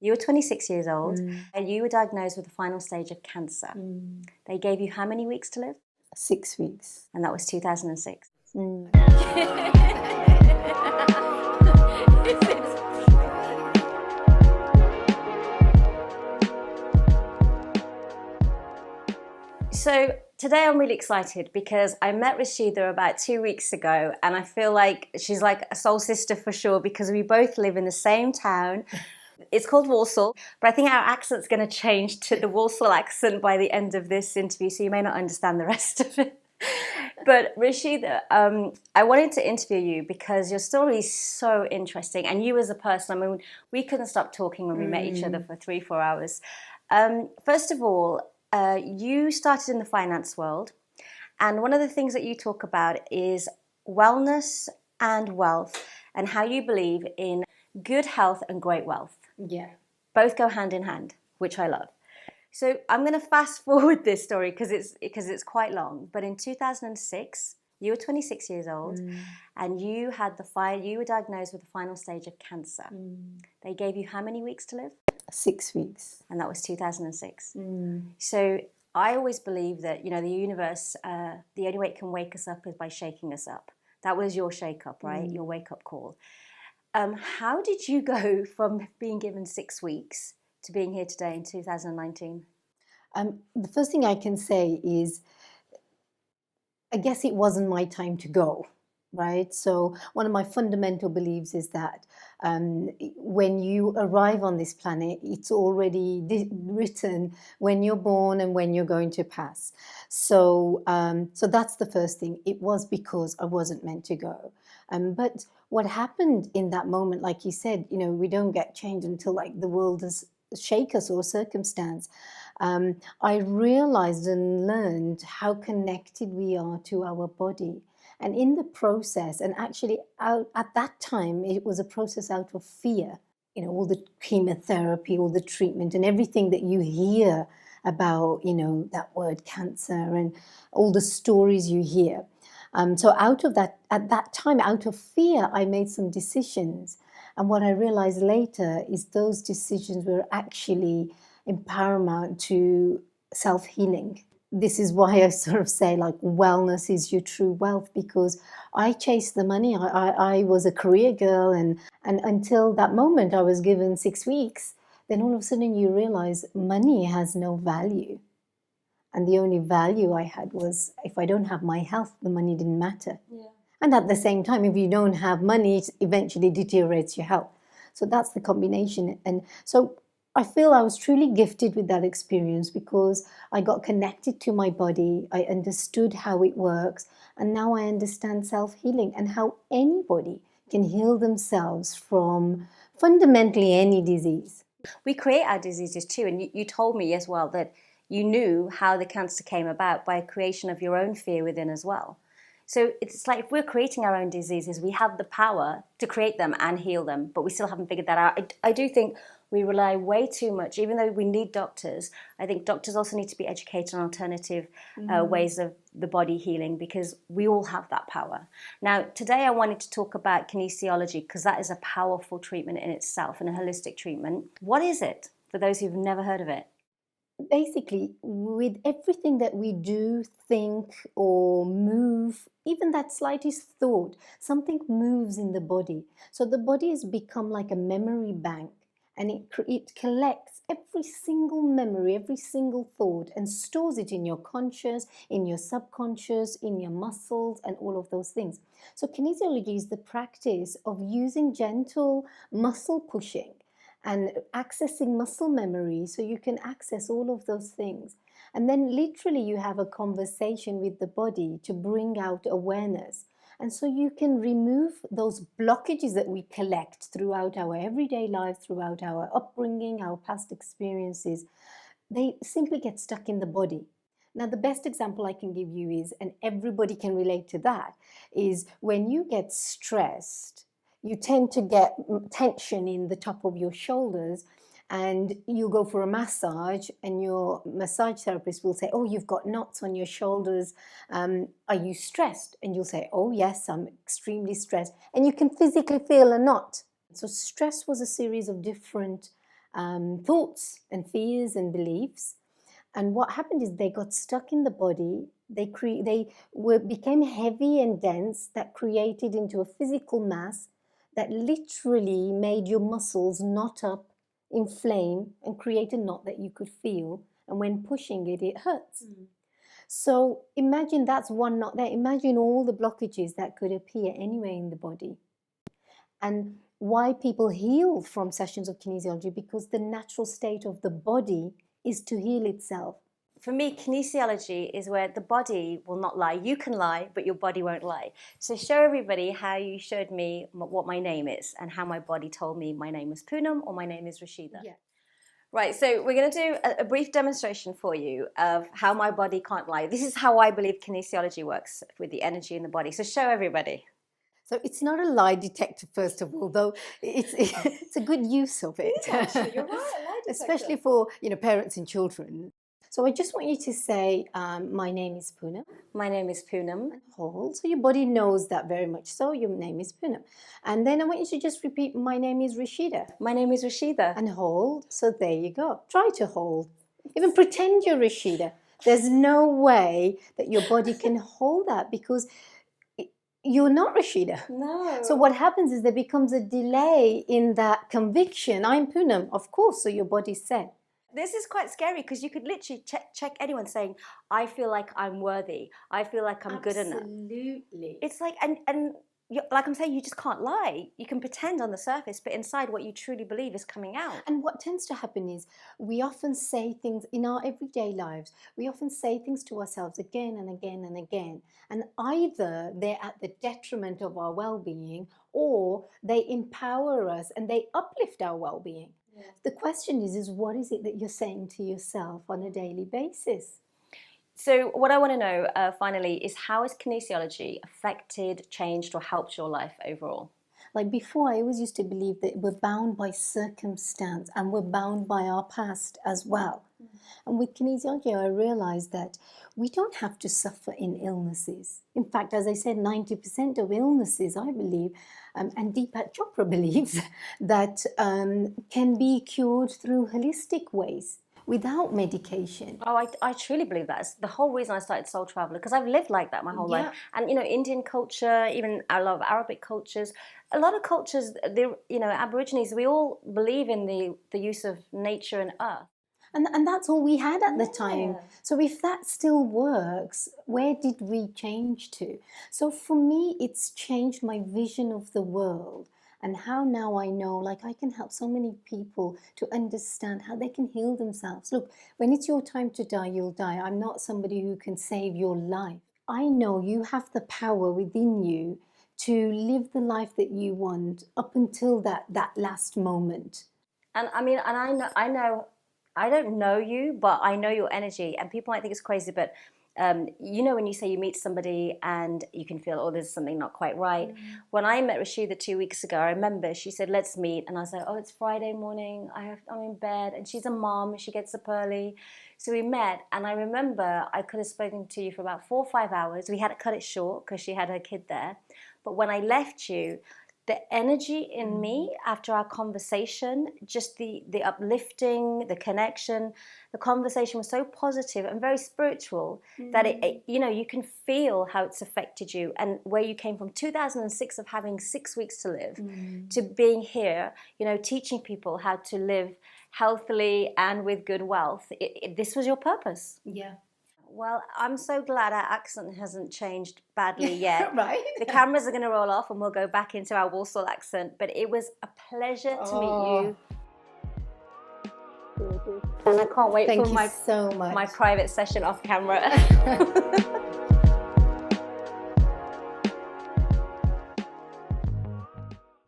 You were 26 years old and you were diagnosed with the final stage of cancer. They gave you how many weeks to live? 6 weeks. And that was 2006. So today I'm really excited because I met Rashida about 2 weeks ago and I feel like she's like a soul sister for sure because we both live in the same town. It's called Walsall, but I think our accent's going to change to the Walsall accent by the end of this interview, so you may not understand the rest of it. But Rashida, I wanted to interview you because your story is so interesting, and you as a person, I mean, we couldn't stop talking when we met each other for 3-4 hours. First of all, you started in the finance world, and one of the things that you talk about is wellness and wealth, and how you believe in good health and great wealth. Yeah. Both go hand in hand, which I love. So I'm going to fast forward this story because it's quite long. But in 2006, you were 26 years old, and you were diagnosed with the final stage of cancer. They gave you how many weeks to live? 6 weeks. And that was 2006. So I always believe that, you know, the universe, the only way it can wake us up is by shaking us up. That was your shake up, right? Your wake up call. How did you go from being given 6 weeks to being here today in 2019? The first thing I can say is, I guess it wasn't my time to go, right? So one of my fundamental beliefs is that when you arrive on this planet, it's already written when you're born and when you're going to pass. So that's the first thing. It was because I wasn't meant to go. But what happened in that moment, like you said, you know, we don't get changed until like the world has shake us or circumstance. I realized and learned how connected we are to our body. And in the process, and actually at that time, it was a process out of fear. You know, all the chemotherapy, all the treatment and everything that you hear about, you know, that word cancer and all the stories you hear. So out of that, at that time, out of fear, I made some decisions. And what I realized later is those decisions were actually paramount to self-healing. This is why I sort of say like wellness is your true wealth, because I chased the money. I was a career girl, and until that moment I was given 6 weeks, then all of a sudden you realize money has no value. And the only value I had was if I don't have my health, the money didn't matter. Yeah. And at the same time, if you don't have money, it eventually deteriorates your health. So that's the combination. And so I feel I was truly gifted with that experience because I got connected to my body. I understood how it works. And now I understand self-healing and how anybody can heal themselves from fundamentally any disease. We create our diseases too. And you told me as well that you knew how the cancer came about by a creation of your own fear within as well. So it's like if we're creating our own diseases, we have the power to create them and heal them, but we still haven't figured that out. I do think we rely way too much, even though we need doctors. I think doctors also need to be educated on alternative ways of the body healing, because we all have that power. Now, today I wanted to talk about kinesiology, because that is a powerful treatment in itself and a holistic treatment. What is it for those who've never heard of it? Basically, with everything that we do, think, or move, even that slightest thought, something moves in the body. So the body has become like a memory bank, and it collects every single memory, every single thought, and stores it in your conscious, in your subconscious, in your muscles, and all of those things. So kinesiology is the practice of using gentle muscle pushing and accessing muscle memory, so you can access all of those things. And then literally you have a conversation with the body to bring out awareness. And so you can remove those blockages that we collect throughout our everyday life, throughout our upbringing, our past experiences. They simply get stuck in the body. Now, the best example I can give you is, and everybody can relate to that, is when you get stressed, you tend to get tension in the top of your shoulders, and you go for a massage and your massage therapist will say, oh, you've got knots on your shoulders. Are you stressed? And you'll say, oh, yes, I'm extremely stressed. And you can physically feel a knot. So stress was a series of different thoughts and fears and beliefs. And what happened is they got stuck in the body. Became heavy and dense, that created into a physical mass that literally made your muscles knot up, inflame, and create a knot that you could feel. And when pushing it, it hurts. So imagine that's one knot there. Imagine all the blockages that could appear anywhere in the body. And why people heal from sessions of kinesiology, because the natural state of the body is to heal itself. For me, kinesiology is where the body will not lie. You can lie, but your body won't lie. So show everybody how you showed me what my name is and how my body told me my name was Punam or my name is Rashida. Yeah. Right, so we're going to do a brief demonstration for you of how my body can't lie. This is how I believe kinesiology works with the energy in the body. So show everybody. So it's not a lie detector, first of all, though it's a good use of it. Actually, you're right, a lie detector. Especially for parents and children. So I just want you to say, my name is Punam. My name is Punam. And hold. So your body knows that very much. So your name is Punam. And then I want you to just repeat, my name is Rashida. My name is Rashida. And hold. So there you go. Try to hold. Even pretend you're Rashida. There's no way that your body can hold that, because you're not Rashida. No. So what happens is there becomes a delay in that conviction. I'm Punam, of course. So your body said. This is quite scary, because you could literally check anyone saying, I feel like I'm worthy. I feel like I'm good enough. Absolutely. It's like, and like I'm saying, you just can't lie. You can pretend on the surface, but inside what you truly believe is coming out. And what tends to happen is we often say things in our everyday lives. We often say things to ourselves again and again and again. And either they're at the detriment of our well-being, or they empower us and they uplift our well-being. Yeah. The question is what is it that you're saying to yourself on a daily basis? So what I want to know finally is, how has kinesiology affected, changed, or helped your life overall? Like before, I always used to believe that we're bound by circumstance and we're bound by our past as well. And with kinesiology, I realized that we don't have to suffer in illnesses. In fact, as I said, 90% of illnesses, I believe, and Deepak Chopra believes, that can be cured through holistic ways, without medication. Oh, I truly believe that. It's the whole reason I started Soul Traveller, because I've lived like that my whole life. And, Indian culture, even a lot of Arabic cultures, a lot of cultures, Aborigines, we all believe in the use of nature and earth. And that's all we had at the time. So if that still works, where did we change to? So for me, it's changed my vision of the world, and how now I know, like, I can help so many people to understand how they can heal themselves. Look, when it's your time to die, you'll die. I'm not somebody who can save your life. I know you have the power within you to live the life that you want up until that last moment. And I know, I don't know you, but I know your energy, and people might think it's crazy, but when you say you meet somebody and you can feel, there's something not quite right. When I met Rashida 2 weeks ago, I remember she said, let's meet. And I was like, it's Friday morning. I'm in bed. And she's a mom. She gets up early. So we met. And I remember I could have spoken to you for about 4 or 5 hours. We had to cut it short because she had her kid there. But when I left you, the energy in me after our conversation, just the uplifting, the connection, the conversation was so positive and very spiritual that you can feel how it's affected you, and where you came from 2006 of having 6 weeks to live to being here, teaching people how to live healthily and with good wealth. This was your purpose. Yeah. Well, I'm so glad our accent hasn't changed badly yet. Right. The cameras are going to roll off and we'll go back into our Walsall accent. But it was a pleasure to meet you. And I can't wait for so much. my private session off camera.